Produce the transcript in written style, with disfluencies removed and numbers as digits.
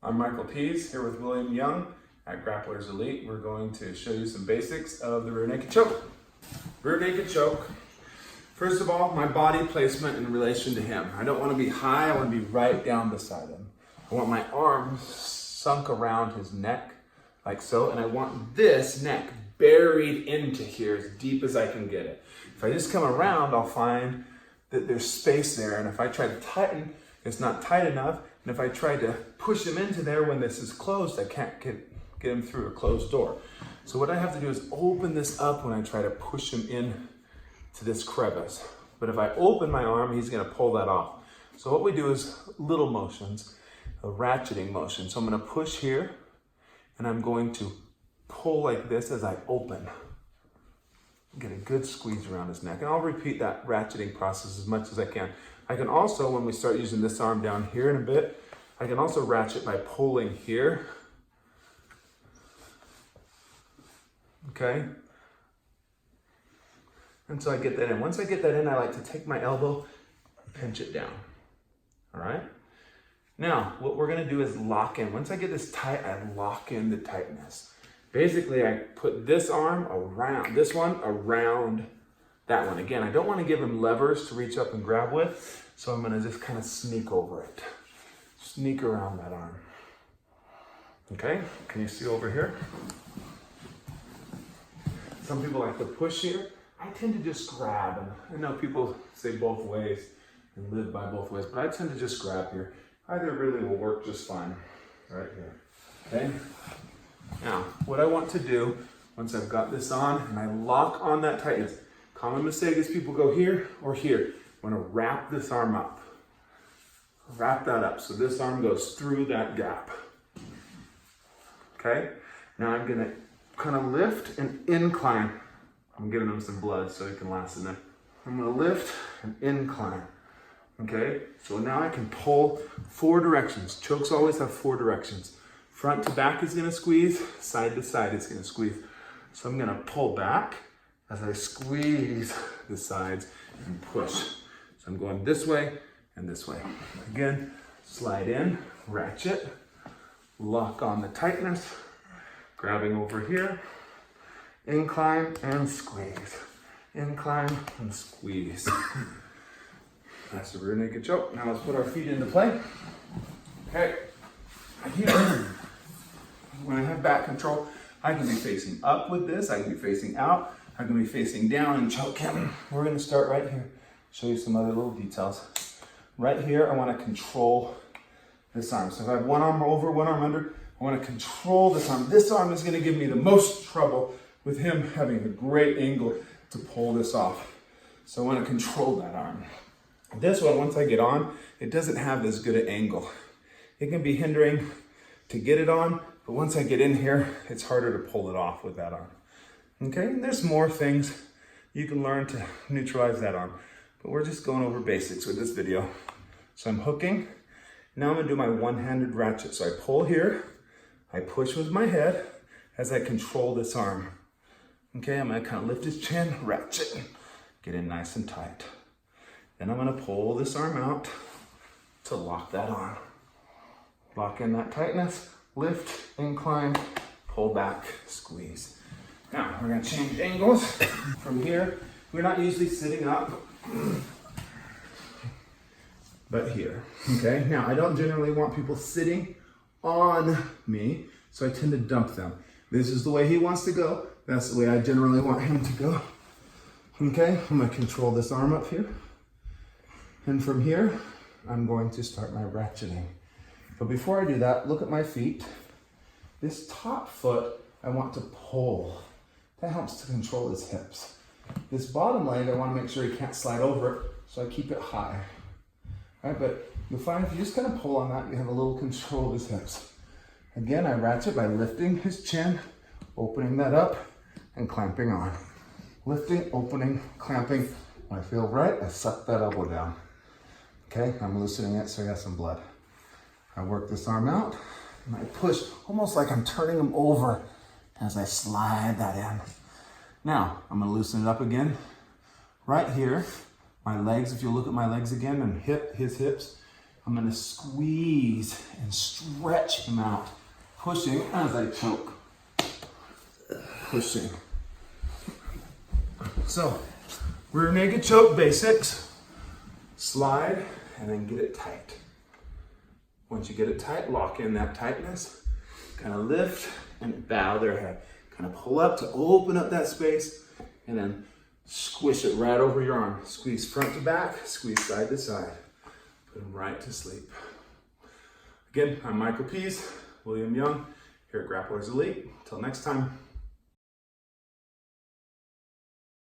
I'm Michael Pease here with William Young at Grapplers Elite. We're going to show you some basics of the rear naked choke. Rear naked choke. First of all, my body placement in relation to him. I don't want to be high, I want to be right down beside him. I want my arms sunk around his neck, like so, and I want this neck buried into here as deep as I can get it. If I just come around, I'll find that there's space there, and if I try to tighten, it's not tight enough, and if I try to push him into there when this is closed, I can't get him through a closed door. So what I have to do is open this up when I try to push him in to this crevice. But if I open my arm, he's gonna pull that off. So what we do is little motions, a ratcheting motion. So I'm gonna push here, and I'm going to pull like this as I open. Get a good squeeze around his neck. And I'll repeat that ratcheting process as much as I can. I can also, when we start using this arm down here in a bit, I can also ratchet by pulling here. Okay? Until I get that in. Once I get that in, I like to take my elbow, pinch it down. All right? Now, what we're gonna do is lock in. Once I get this tight, I lock in the tightness. Basically, I put this arm around, this one around that one. Again, I don't want to give him levers to reach up and grab with, so I'm going to just kind of sneak over it. Sneak around that arm. Okay, can you see over here? Some people like to push here. I tend to just grab, and I know people say both ways and live by both ways, but I tend to just grab here. Either really will work just fine, right here, okay? Now, what I want to do, once I've got this on and I lock on that tightness, common mistake is people go here or here. I want to wrap this arm up. Wrap that up so this arm goes through that gap. Okay? Now I'm going to kind of lift and incline. I'm giving him some blood so he can last in there. I'm going to lift and incline. Okay? So now I can pull 4 directions. Chokes always have 4 directions. Front to back is gonna squeeze, side to side is gonna squeeze. So I'm gonna pull back as I squeeze the sides and push. So I'm going this way and this way. Again, slide in, ratchet, lock on the tightness, grabbing over here, incline and squeeze. Incline and squeeze. That's the rear naked choke. Now let's put our feet into play. Okay, here. When I have back control, I can be facing up with this, I can be facing out, I can be facing down and choke him. We're gonna start right here, show you some other little details. Right here, I wanna control this arm. So if I have one arm over, one arm under, I wanna control this arm. This arm is gonna give me the most trouble with him having a great angle to pull this off. So I wanna control that arm. This one, once I get on, it doesn't have as good an angle. It can be hindering to get it on, but once I get in here, it's harder to pull it off with that arm. Okay, and there's more things you can learn to neutralize that arm, but we're just going over basics with this video. So I'm hooking. Now I'm gonna do my one-handed ratchet. So I pull here, I push with my head as I control this arm. Okay, I'm gonna kind of lift his chin, ratchet, get in nice and tight. Then I'm gonna pull this arm out to lock that on. Lock in that tightness, lift, incline, pull back, squeeze. Now, we're gonna change angles from here. We're not usually sitting up, but here, okay? Now, I don't generally want people sitting on me, so I tend to dump them. This is the way he wants to go. That's the way I generally want him to go. Okay, I'm gonna control this arm up here. And from here, I'm going to start my ratcheting. But before I do that, look at my feet. This top foot, I want to pull. That helps to control his hips. This bottom leg, I want to make sure he can't slide over it, so I keep it high. All right, but you'll find if you just kind of pull on that, you have a little control of his hips. Again, I ratchet by lifting his chin, opening that up, and clamping on. Lifting, opening, clamping. When I feel right, I suck that elbow down. Okay, I'm loosening it so I got some blood. I work this arm out, and I push, almost like I'm turning him over as I slide that in. Now, I'm gonna loosen it up again. Right here, my legs, if you look at my legs again and his hips, I'm gonna squeeze and stretch them out, pushing as I choke. Pushing. So, rear naked choke basics. Slide and then get it tight. Once you get it tight, lock in that tightness. Kind of lift and bow their head. Kind of pull up to open up that space and then squish it right over your arm. Squeeze front to back, squeeze side to side. Put them right to sleep. Again, I'm Michael Pease, William Young, here at Grapplers Elite. Until next time.